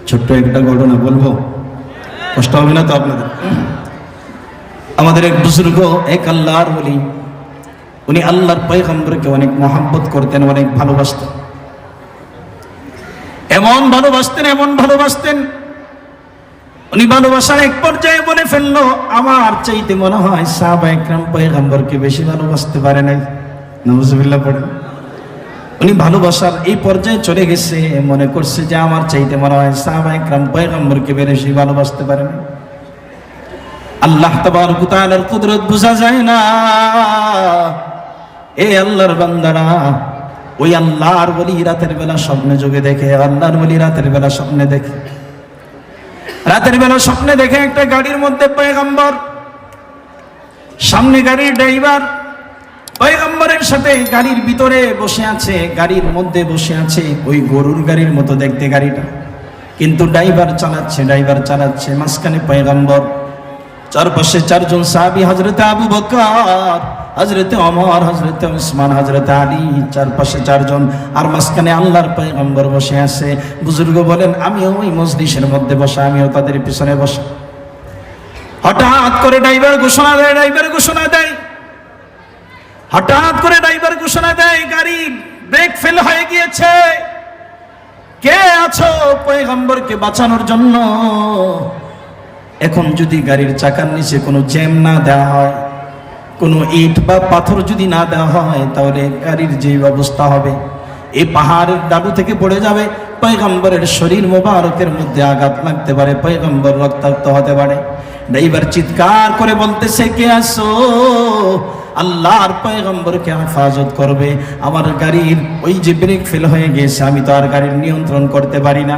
ছোট্ট একটা ঘটনা বলবো, কষ্ট হবে না তো আপনাদের? আমাদের এক বুজুর্গ, এক আল্লাহর ওলি, উনি আল্লাহর পয়গম্বরকে অনেক মহব্বত করতেন, অনেক ভালোবাসতেন। এমন ভালোবাসতেন উনি ভালোবাসার এক পর্যায়ে বলে ফেললো, আমার চাইতে মনে হয় সাহাবায়ে কেরাম পয়গম্বরকে বেশি ভালোবাসতে পারে নাই। নাউজুবিল্লাহ পড়েন। উনি ভালোবাসার এই পর্যায়ে চলে গেছে, মনে করছে যে আমার চাইতে মনে হয় সাহাবায়ে কেরাম পয়গম্বরকে বেশি ভালোবাসতে পারে না। আল্লাহ তাবারক ওয়া তাআলার কুদরত বোঝা যায় না। এই আল্লাহর বান্দারা, ওই আল্লাহর ওলি রাতের বেলা স্বপ্নে যোগে দেখে, আল্লাহর ওলি রাতের বেলা স্বপ্নে দেখে, একটা গাড়ির মধ্যে পয়গম্বর, সামনে গাড়ির ড্রাইভার পয়গম্বরের সাথে গাড়ির ভিতরে বসে আছে, গাড়ির মধ্যে বসে আছে, ওই গরুর গাড়ির মতো দেখতে গাড়িটা, কিন্তু ড্রাইভার চালাচ্ছে, মাঝখানে পয়গম্বর, চারপাশে চারজন সাহাবী, হযরতে আবু বকর, হযরতে ওমর, হযরতে উসমান, হযরতে আলী, চারপাশে চারজন, আর মাঝখানে আল্লাহর পয়গম্বর বসে আছে। বুজুর্গ বলেন, আমিও ওই মজলিসের মধ্যে বসা, আমিও তাদের পিছনে বসা। হঠাৎ করে ড্রাইভার ঘোষণা দেয়, গাড়ি ব্রেক ফেল হয়ে গিয়েছে, কে আছো পয়গম্বরকে বাঁচানোর জন্য? এখন যদি গাড়ির চাকার নিচে কোনো জ্যাম না দেওয়া হয়, কোনো ইট বা পাথর যদি না দেওয়া হয়, তাহলে গাড়ির যে অবস্থা হবে, এই পাহাড়ের ডালু থেকে পড়ে যাবে, পয়গম্বরের শরীর মোবারকের মধ্যে আঘাত লাগতে পারে, পয়গম্বর রক্তাক্ত হতে পারে। ড্রাইভার চিৎকার করে বলতেছে, কে আসো? আল্লাহর পয়গম্বরকে হেফাজত করবে। আমার গাড়ির ওই যে ব্রেক ফেল হয়ে গেছে, আমি তো আর গাড়ির নিয়ন্ত্রণ করতে পারি না।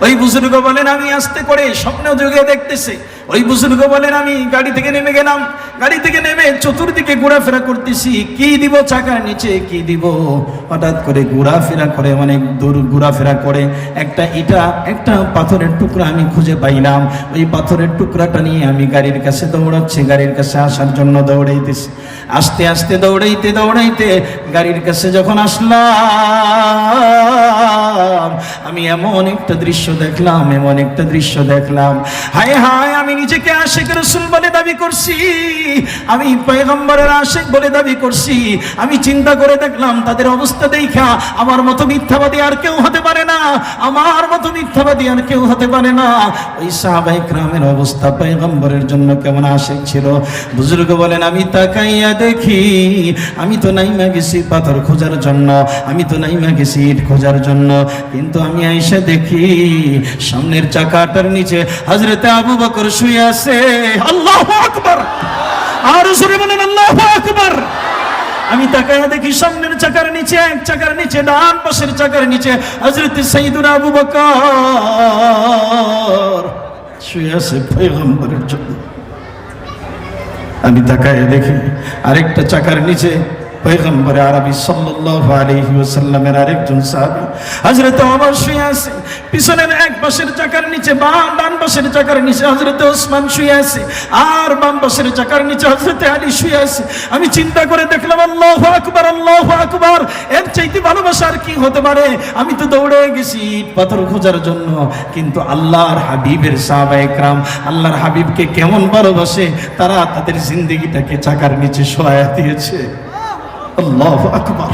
ওই বুজুর্গ বলেন, আমি আস্তে করে স্বপ্ন যোগে দেখতেছে। ওই বুজুর্গ বলেন, আমি গাড়ি থেকে নেমে গেলাম, গাড়ি থেকে নেমে চতুর্দিকে ঘোরাফেরা করতেছি, কি দিব চাকার নিচে, কি দিব। হঠাৎ করে ঘোরাফেরা করে, অনেক দূর ঘোরাফেরা করে একটা পাথরের টুকরা আমি খুঁজে পাইলাম। ওই পাথরের টুকরাটা নিয়ে আমি গাড়ির কাছে দৌড়াচ্ছি, গাড়ির কাছে আসার জন্য দৌড়াইতেছি। আস্তে আস্তে দৌড়াইতে গাড়ির কাছে যখন আসলাম, আমি এমন একটা দৃশ্য দেখলাম, হায় হায়, আমি নিজেকে আশিক রাসূল বলে দাবি করছি, আমি পয়গম্বরের আশিক বলে দাবি করছি। আমি চিন্তা করে দেখলাম, তাদের অবস্থা দেখা আমার মতো মিথ্যাবাদী আর কেউ হতে পারে না, ওই সাহাবায়ে কেরামের অবস্থা পয়গম্বরের জন্য কেমন আশিক ছিল। বুজুর্গ বলেন, আমি তাকাইয়া দেখি, আমি তো নাইমা গেছি পাথর খোঁজার জন্য, আমি তো নাইমা গেছি ইট খোঁজার জন্য, কিন্তু আমি আইসা দেখি সামনের চাকাটার নিচে হযরতে আবু বকর শুয়ে আছে। আল্লাহু আকবার! আর জোরে বলেন আল্লাহু আকবার! আমি তাকায়া দেখি সামনের চাকার নিচে, এক চাকার নিচে, ডান পাশের চাকার নিচে হযরতে সাইয়্যিদুনা আবু বকর শুয়ে আছে পয়গম্বরের জন্য। আমি তাকায় দেখি আরেকটা চাকার নিচে পয়গম্বরে আরবি সাল্লাল্লাহু আলাইহি ওয়াসাল্লামের আরেকজন সাহাবী হযরত ওমর শুয়ে আছে। পিছনের এক পাশের চাকার নিচে, ডান পাশের চাকার নিচে হযরতে ওসমান শুয়ে আছে, আর বাম পাশের চাকার নিচে হযরতে আলী শুয়ে আছে। আমি চিন্তা করে দেখলাম, আল্লাহু আকবার, আল্লাহু আকবার, এর চাইতে ভালোবাসা আর কি হতে পারে? আমি তো দৌড়ে গেছি পাথর খোঁজার জন্য, কিন্তু আল্লাহর হাবিবের সাহাবায়ে কেরাম আল্লাহর হাবিবকে কেমন ভালোবাসে, তারা তাদের জিন্দেগিটাকে চাকার নিচে শোয়া দিয়েছে। আল্লাহু আকবার।